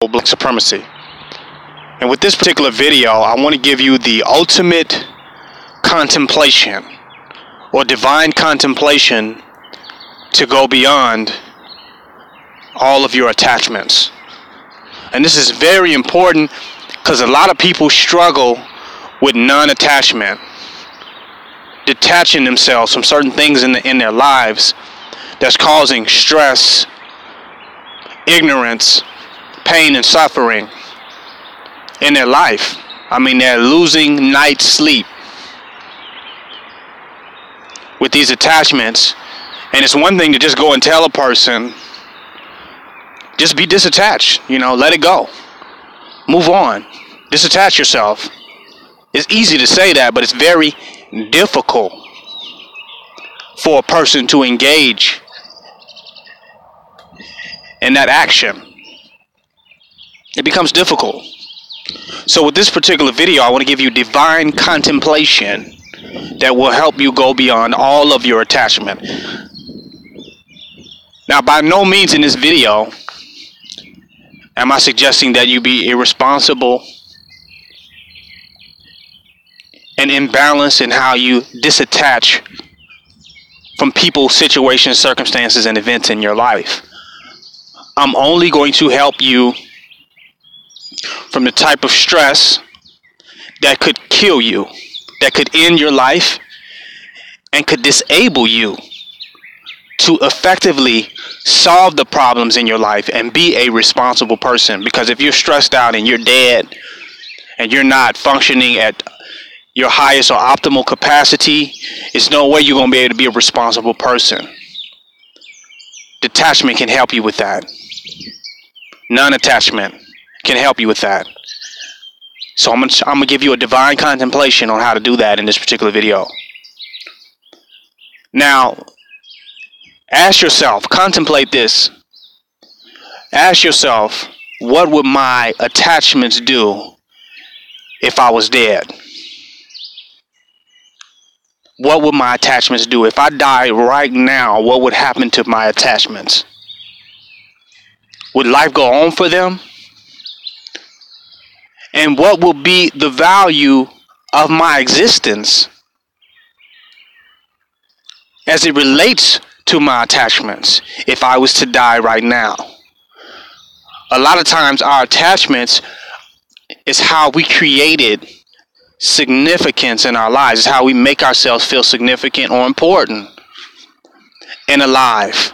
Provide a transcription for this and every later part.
black supremacy. And with this particular video, I want to give you the ultimate contemplation or divine contemplation to go beyond all of your attachments. And this is very important because a lot of people struggle with non-attachment, detaching themselves from certain things in their lives that's causing stress, ignorance, pain, and suffering in their life. I mean, they're losing night's sleep with these attachments. And it's one thing to just go and tell a person, just be disattached, let it go. Move on. Disattach yourself. It's easy to say that, but it's very difficult for a person to engage in that action. It becomes difficult. So with this particular video, I want to give you divine contemplation that will help you go beyond all of your attachment. Now, by no means in this video am I suggesting that you be irresponsible and imbalanced in how you disattach from people, situations, circumstances, and events in your life. I'm only going to help you from the type of stress that could kill you, that could end your life, and could disable you to effectively solve the problems in your life and be a responsible person. Because if you're stressed out and you're dead and you're not functioning at your highest or optimal capacity, there's no way you're going to be able to be a responsible person. Detachment can help you with that. Non-attachment can help you with that. So I'm going to give you a divine contemplation on how to do that in this particular video. Now, ask yourself, contemplate this. Ask yourself, what would my attachments do if I was dead? What would my attachments do? If I die right now, what would happen to my attachments? Would life go on for them? And what will be the value of my existence as it relates to my attachments if I was to die right now? A lot of times our attachments is how we created significance in our lives. It's how we make ourselves feel significant or important and alive.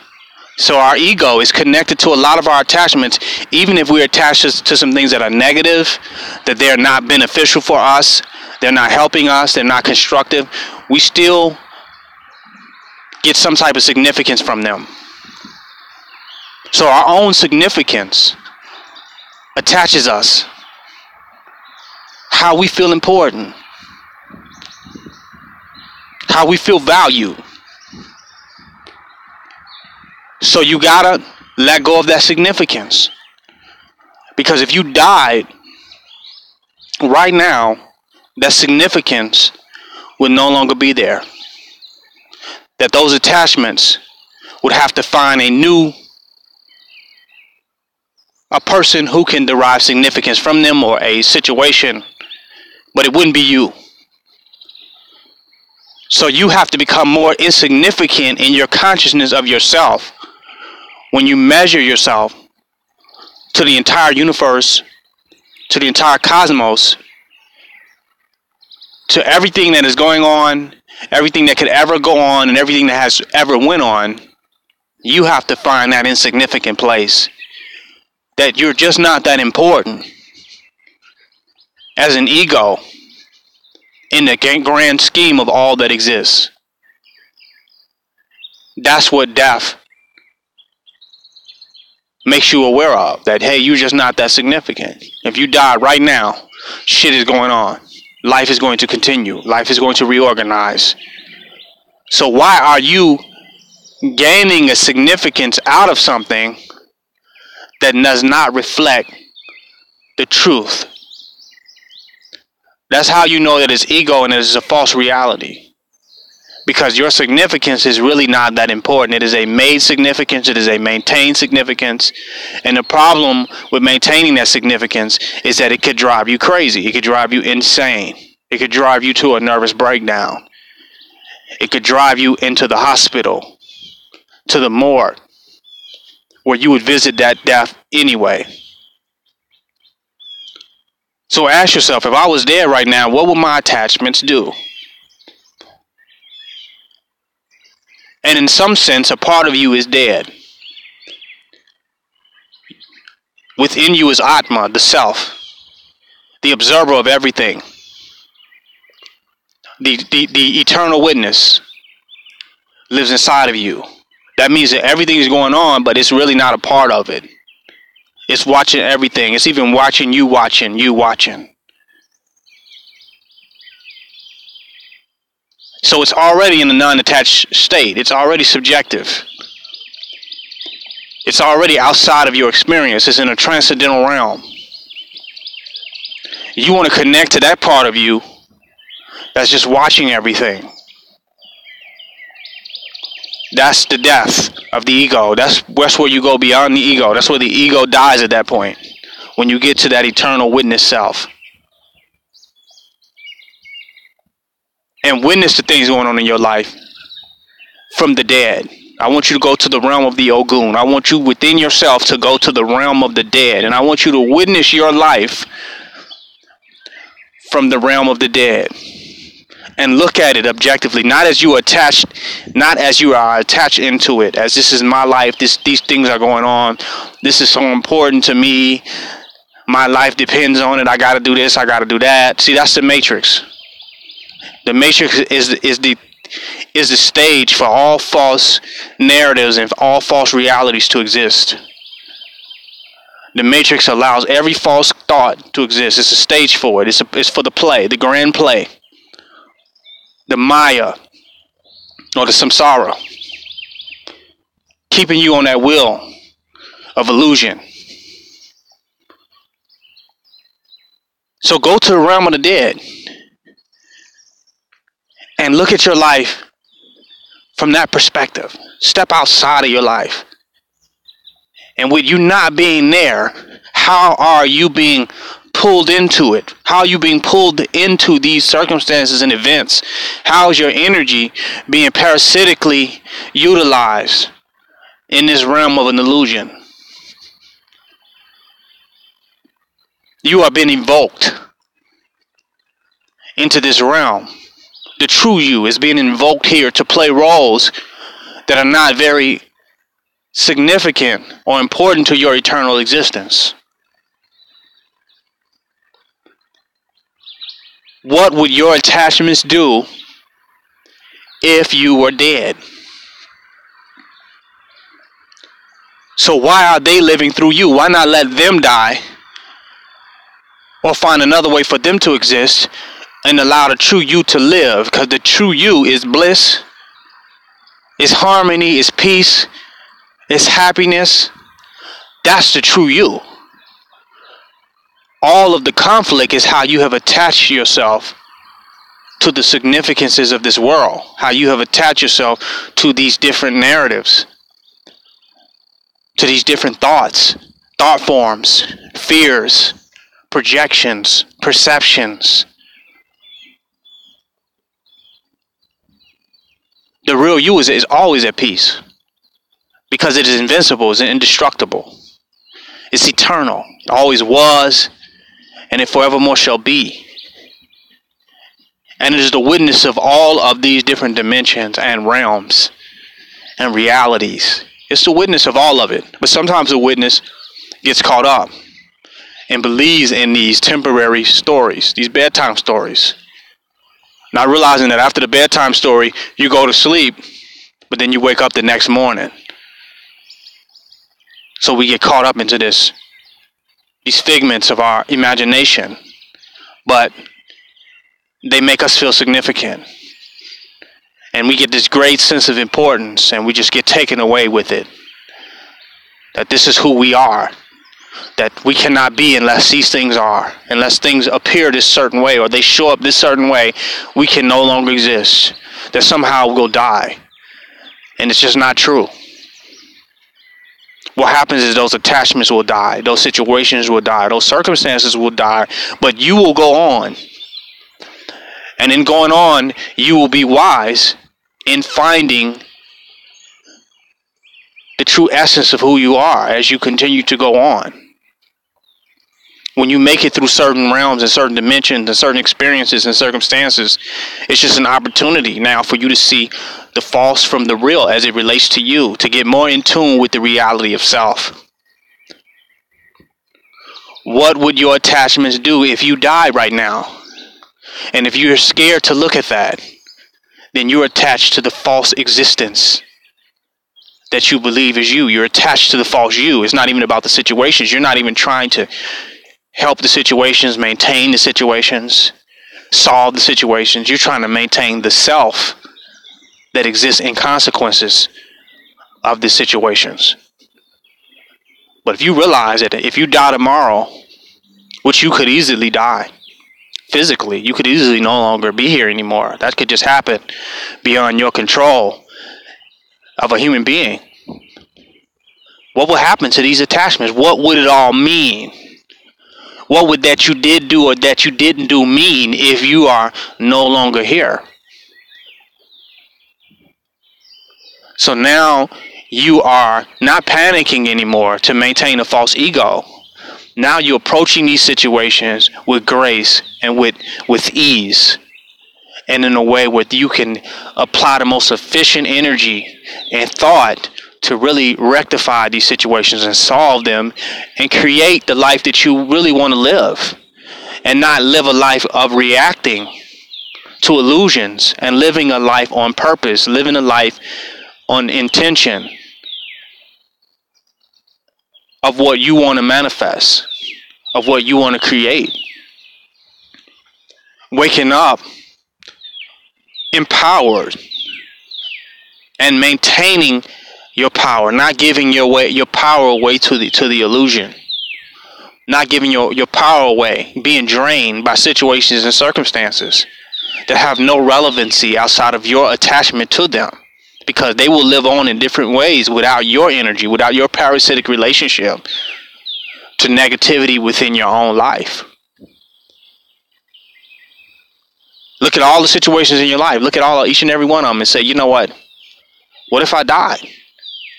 So our ego is connected to a lot of our attachments, even if we're attached to some things that are negative, that they're not beneficial for us, they're not helping us, they're not constructive, we still get some type of significance from them. So our own significance attaches us. How we feel important, how we feel valued. So you gotta let go of that significance. Because if you died right now, that significance would no longer be there. That those attachments would have to find a person who can derive significance from them, or a situation, but it wouldn't be you. So you have to become more insignificant in your consciousness of yourself when you measure yourself to the entire universe, to the entire cosmos, to everything that is going on, everything that could ever go on, and everything that has ever went on. You have to find that insignificant place, that you're just not that important as an ego in the grand scheme of all that exists. That's what death makes you aware of, that hey, you're just not that significant. If you die right now, shit is going on. Life is going to continue. Life is going to reorganize. So why are you gaining a significance out of something that does not reflect the truth? That's how you know that it's ego and that it's a false reality. because your significance is really not that important. It is a made significance. It is a maintained significance. And the problem with maintaining that significance is that it could drive you crazy. It could drive you insane. It could drive you to a nervous breakdown. It could drive you into the hospital, to the morgue, where you would visit that death anyway. So ask yourself, if I was dead right now, what would my attachments do? And in some sense, a part of you is dead. Within you is Atma, the self, the observer of everything, the eternal witness lives inside of you. That means that everything is going on, but it's really not a part of it. It's watching everything. It's even watching you watching, you watching. So it's already in a non-attached state. It's already subjective. It's already outside of your experience. It's in a transcendental realm. You want to connect to that part of you that's just watching everything. That's the death of the ego. That's where you go beyond the ego. That's where the ego dies at that point, when you get to that eternal witness self. And witness the things going on in your life from the dead. I want you to go to the realm of the Ogun. I want you within yourself to go to the realm of the dead. And I want you to witness your life from the realm of the dead. And look at it objectively, not as you are attached into it, as this is my life, these things are going on, this is so important to me, my life depends on it, I gotta do this, I gotta do that. See, that's the matrix. The matrix is the stage for all false narratives and all false realities to exist. The matrix allows every false thought to exist. It's a stage for it. It's for the play, the grand play. The Maya, or the samsara, keeping you on that wheel of illusion. So go to the realm of the dead and look at your life from that perspective. Step outside of your life. And with you not being there, how are you being pulled into it? How are you being pulled into these circumstances and events? How is your energy being parasitically utilized in this realm of an illusion? You are being evoked into this realm. The true you is being invoked here to play roles that are not very significant or important to your eternal existence. What would your attachments do if you were dead? So why are they living through you? Why not let them die or find another way for them to exist and allow the true you to live? Because the true you is bliss, is harmony, is peace, is happiness. That's the true you. All of the conflict is how you have attached yourself to the significances of this world, how you have attached yourself to these different narratives, to these different thoughts, thought forms, fears, projections, perceptions. The real you is always at peace because it is invincible, it's indestructible, it's eternal, it always was, and it forevermore shall be. And it is the witness of all of these different dimensions and realms and realities. It's the witness of all of it. But sometimes the witness gets caught up and believes in these temporary stories, these bedtime stories. Not realizing that after the bedtime story, you go to sleep, but then you wake up the next morning. So we get caught up into these figments of our imagination, but they make us feel significant. And we get this great sense of importance, and we just get taken away with it. That this is who we are. That we cannot be unless these things are. Unless things appear this certain way, or they show up this certain way, we can no longer exist. that somehow we'll die. And it's just not true. What happens is those attachments will die, those situations will die, those circumstances will die, but you will go on. And in going on, you will be wise in finding the true essence of who you are as you continue to go on. When you make it through certain realms and certain dimensions and certain experiences and circumstances, it's just an opportunity now for you to see the false from the real as it relates to you, to get more in tune with the reality of self. What would your attachments do if you died right now? And if you're scared to look at that, then you're attached to the false existence that you believe is you. You're attached to the false you. It's not even about the situations. You're not even trying to help the situations, maintain the situations, solve the situations. You're trying to maintain the self that exists in consequences of the situations. But if you realize that if you die tomorrow, which you could easily die, physically, you could easily no longer be here anymore. That could just happen beyond your control of a human being. What will happen to these attachments? What would it all mean? What would that you did do or that you didn't do mean if you are no longer here? So now you are not panicking anymore to maintain a false ego. Now you're approaching these situations with grace and with ease, and in a way where you can apply the most efficient energy and thought to really rectify these situations and solve them and create the life that you really want to live, and not live a life of reacting to illusions and living a life on purpose, living a life on intention of what you want to manifest, of what you want to create. Waking up empowered and maintaining your power, not giving your power away to the illusion, not giving your power away, being drained by situations and circumstances that have no relevancy outside of your attachment to them, because they will live on in different ways without your energy, without your parasitic relationship to negativity within your own life. Look at all the situations in your life. Look at each and every one of them and say, you know what? What if I die?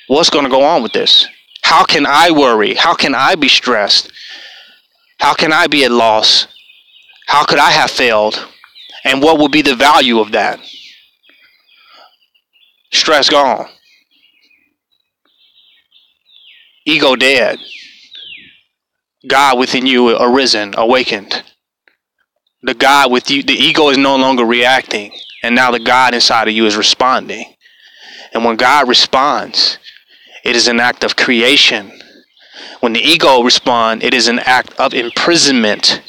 What's going to go on with this? How can I worry? How can I be stressed? How can I be at loss? How could I have failed? And what would be the value of that? Stress gone. Ego dead. God within you arisen, awakened. The God with you, the ego is no longer reacting, and now the God inside of you is responding. And when God responds, it is an act of creation. When the ego responds, it is an act of imprisonment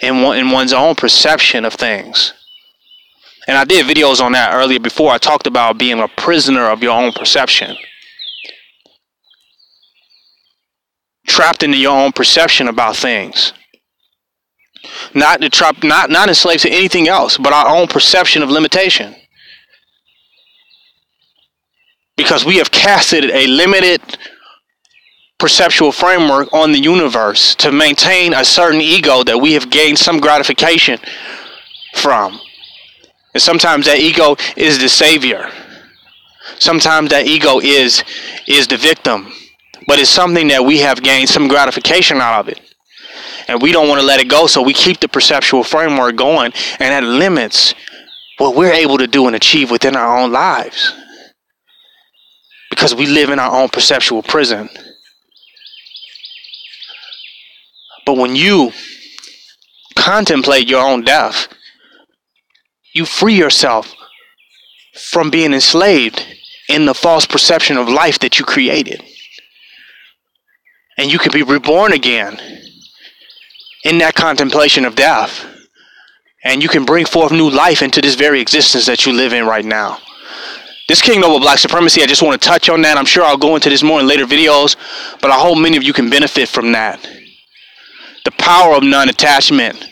in one's own perception of things. And I did videos on that earlier before. I talked about being a prisoner of your own perception. Trapped into your own perception about things. Not enslaved to anything else but our own perception of limitation. Because we have casted a limited perceptual framework on the universe to maintain a certain ego that we have gained some gratification from. And sometimes that ego is the savior. Sometimes that ego is the victim. But it's something that we have gained some gratification out of it. And we don't want to let it go, so we keep the perceptual framework going, and that limits what we're able to do and achieve within our own lives. Because we live in our own perceptual prison. But when you contemplate your own death, you free yourself from being enslaved in the false perception of life that you created. And you can be reborn again in that contemplation of death. And you can bring forth new life into this very existence that you live in right now. This Kingdom of Black Supremacy, I just want to touch on that. I'm sure I'll go into this more in later videos, but I hope many of you can benefit from that. The power of non-attachment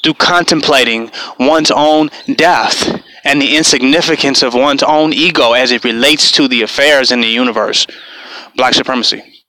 through contemplating one's own death and the insignificance of one's own ego as it relates to the affairs in the universe. Black supremacy.